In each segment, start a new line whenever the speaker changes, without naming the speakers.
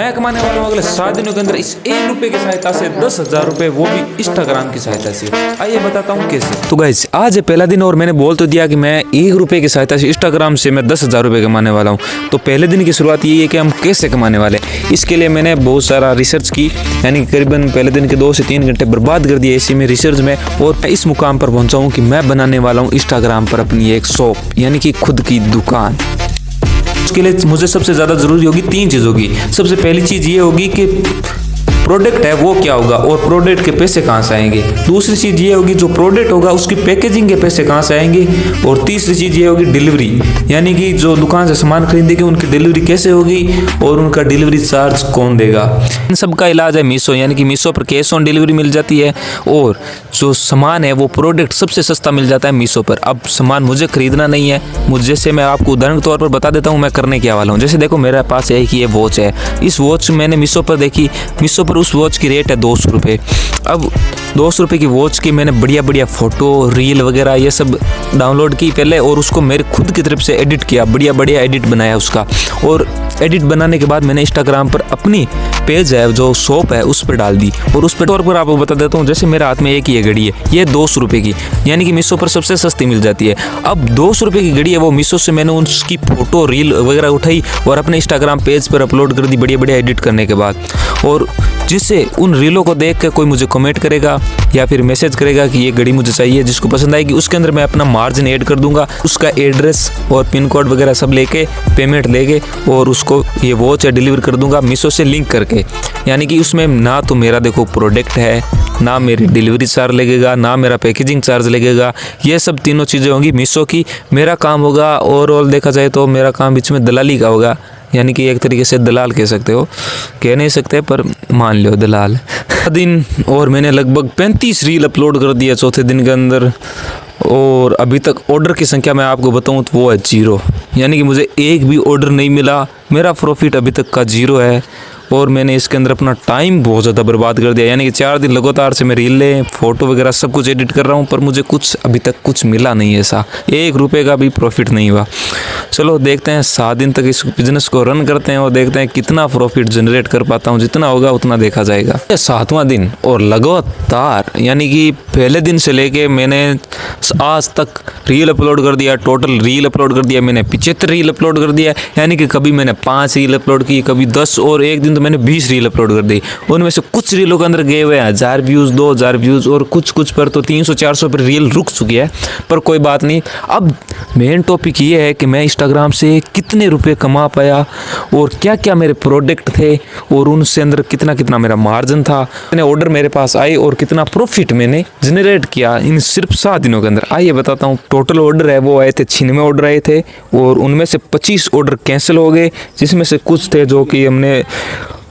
मैं कमाने वाला हूँ अगले 7 दिनों के अंदर इस 1 रुपए की सहायता से 10,000 रुपए, वो भी इंस्टाग्राम की सहायता से। आइए बताता हूँ कैसे। तो गाइस आज है पहला दिन और मैंने बोल तो दिया कि मैं 1 रुपए की सहायता से इंस्टाग्राम से मैं 10,000 रुपए कमाने वाला हूँ। तो पहले दिन की शुरुआत ये है कि हम कैसे कमाने वाले। इसके लिए मैंने बहुत सारा रिसर्च की, यानी करीबन पहले दिन के 2 से 3 घंटे बर्बाद कर दिए इसी में रिसर्च में, और मैं इस मुकाम पर पहुँचा हूँ कि मैं बनाने वाला हूँ इंस्टाग्राम पर अपनी एक शॉप, यानी कि खुद की दुकान। उसके लिए मुझे सबसे ज़्यादा ज़रूरी होगी 3 चीज़ होगी। सबसे पहली चीज़ ये होगी कि प्रोडक्ट है वो क्या होगा और प्रोडक्ट के पैसे कहाँ से आएंगे। दूसरी चीज़ ये होगी जो प्रोडक्ट होगा उसकी पैकेजिंग के पैसे कहाँ से आएंगे। और तीसरी चीज़ ये होगी डिलीवरी, यानी कि जो दुकान से सामान खरीदेंगे उनकी डिलीवरी कैसे होगी और उनका डिलीवरी चार्ज कौन देगा। इन सब का इलाज है मीशो, यानी कि मीशो पर कैश ऑन डिलीवरी मिल जाती है और जो सामान है वो प्रोडक्ट सबसे सस्ता मिल जाता है मीशो पर। अब सामान मुझे खरीदना नहीं है, जैसे मैं आपको उदाहरण के तौर पर बता देता हूँ मैं करने क्या वाला हूँ। जैसे देखो मेरे पास है कि ये वॉच है, इस वॉच मैंने मीशो पर देखी, मीशो पर उस वॉच की रेट है 200 रुपये। अब 200 रुपये की वॉच की मैंने बढ़िया बढ़िया फ़ोटो रील वगैरह ये सब डाउनलोड की पहले, और उसको मेरे खुद की तरफ से एडिट किया, बढ़िया बढ़िया एडिट बनाया उसका। और एडिट बनाने के बाद मैंने इंस्टाग्राम पर अपनी पेज है जो शॉप है उस पर डाल दी। और उस पर तौर पर आपको बता देता हूँ, जैसे मेरे हाथ में एक ये घड़ी है, ये 200 रुपये की, यानी कि मीशो पर सबसे सस्ती मिल जाती है। अब 200 रुपये की घड़ी है वो मीशो से मैंने उसकी फ़ोटो रील वगैरह उठाई और अपने इंस्टाग्राम पेज पर अपलोड कर दी बढ़िया बढ़िया एडिट करने के बाद। और जिससे उन रीलों को देख कर कोई मुझे कमेंट करेगा या फिर मैसेज करेगा कि ये घड़ी मुझे चाहिए, जिसको पसंद आएगी उसके अंदर मैं अपना मार्जिन ऐड कर दूंगा, उसका एड्रेस और पिन कोड वगैरह सब लेके पेमेंट लेके और उसको ये वॉच डिलीवर कर दूंगा मीशो से लिंक करके। यानी कि उसमें ना तो मेरा देखो प्रोडक्ट है, ना मेरी डिलीवरी चार्ज लगेगा, ना मेरा पैकेजिंग चार्ज लगेगा, ये सब तीनों चीज़ें होंगी मीशो की। मेरा काम होगा ओवरऑल देखा जाए तो मेरा काम बीच में दलाली का होगा, यानी कि एक तरीके से दलाल कह सकते हो, कह नहीं सकते पर मान लो दलाल। दिन और मैंने लगभग 35 रील अपलोड कर दिया चौथे दिन के अंदर, और अभी तक ऑर्डर की संख्या मैं आपको बताऊं तो वो है 0, यानी कि मुझे एक भी ऑर्डर नहीं मिला। मेरा प्रॉफिट अभी तक का 0 है और मैंने इसके अंदर अपना टाइम बहुत ज़्यादा बर्बाद कर दिया, यानी कि 4 दिन लगातार से मैं रीलें फ़ोटो वगैरह सब कुछ एडिट कर रहा हूँ, पर मुझे कुछ अभी तक कुछ मिला नहीं है, ऐसा 1 रुपये का भी प्रॉफिट नहीं हुआ। चलो देखते हैं 7 दिन तक इस बिज़नेस को रन करते हैं और देखते हैं कितना प्रॉफिट जनरेट कर पाता हूँ। जितना होगा उतना देखा जाएगा। 7वां दिन और लगातार, यानी कि पहले दिन से लेके मैंने आज तक रील अपलोड कर दिया, टोटल रील अपलोड कर दिया मैंने 75 रील अपलोड कर दिया, यानी कि कभी मैंने 5 रील अपलोड की, कभी 10, और एक दिन तो मैंने 20 रील अपलोड कर दी। उनमें से कुछ रीलों के अंदर गए हुए हैं 1000 व्यूज़, 2000 व्यूज़, और कुछ पर तो 300-400 पर रील रुक चुकी है, पर कोई बात नहीं। अब मेन टॉपिक ये है कि मैं इंस्टाग्राम से कितने रुपए कमा पाया और क्या क्या मेरे प्रोडक्ट थे और उनसे अंदर कितना कितना मेरा मार्जिन था, कितने ऑर्डर मेरे पास आए और कितना प्रॉफिट मैंने जनरेट किया इन सिर्फ 7 दिनों के अंदर। आइए बताता हूँ। टोटल ऑर्डर है वो आए थे 96 ऑर्डर आए थे और उनमें से 25 ऑर्डर कैंसिल हो गए, जिसमें से कुछ थे जो कि हमने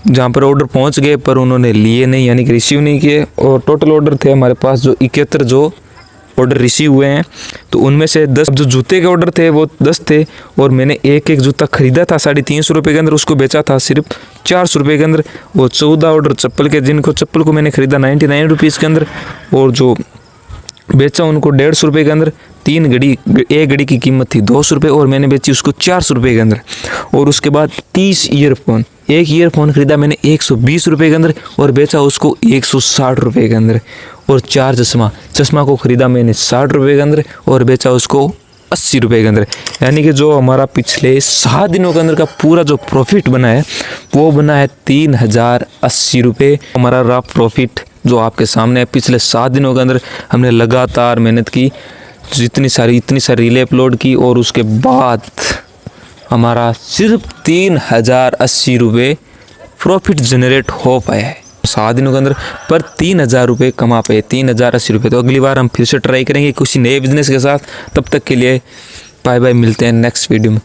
जहाँ पर ऑर्डर पहुँच गए पर उन्होंने लिए नहीं, यानी कि रिसीव नहीं किए। और टोटल ऑर्डर थे हमारे पास जो 71 जो ऑर्डर रिसीव हुए हैं, तो उनमें से 10 जो जूते के ऑर्डर थे वो 10 थे, और मैंने एक जूता खरीदा था 350 रुपये के अंदर, उसको बेचा था सिर्फ 400 रुपये के अंदर। वो 14 ऑर्डर चप्पल के, जिनको चप्पल को मैंने खरीदा 99 रुपीज़ के अंदर, और जो बेचा उनको 150 रुपये के अंदर। 3 घड़ी, एक घड़ी की कीमत थी 200 रुपये और मैंने बेची उसको 400 रुपये के अंदर। और उसके बाद 30 ईयरफोन, एक ईयरफोन खरीदा मैंने 120 रुपये के अंदर और बेचा उसको 160 रुपये के अंदर। और 4 चश्मा को खरीदा मैंने 60 रुपये के अंदर और बेचा उसको 80 रुपये के अंदर। यानी कि जो हमारा पिछले 7 दिनों के अंदर का पूरा जो प्रॉफिट बना है वो बना है 3080 रुपये। हमारा रहा प्रॉफिट जो आपके सामने है। पिछले 7 दिनों के अंदर हमने लगातार मेहनत की, इतनी सारी रीलें अपलोड की, और उसके बाद हमारा सिर्फ 3080 रुपये प्रॉफिट जनरेट हो पाया है 7 दिनों के अंदर, पर 3000 रुपये कमा पाए, 3080 रुपये। तो अगली बार हम फिर से ट्राई करेंगे किसी नए बिजनेस के साथ। तब तक के लिए बाय बाय, मिलते हैं नेक्स्ट वीडियो में।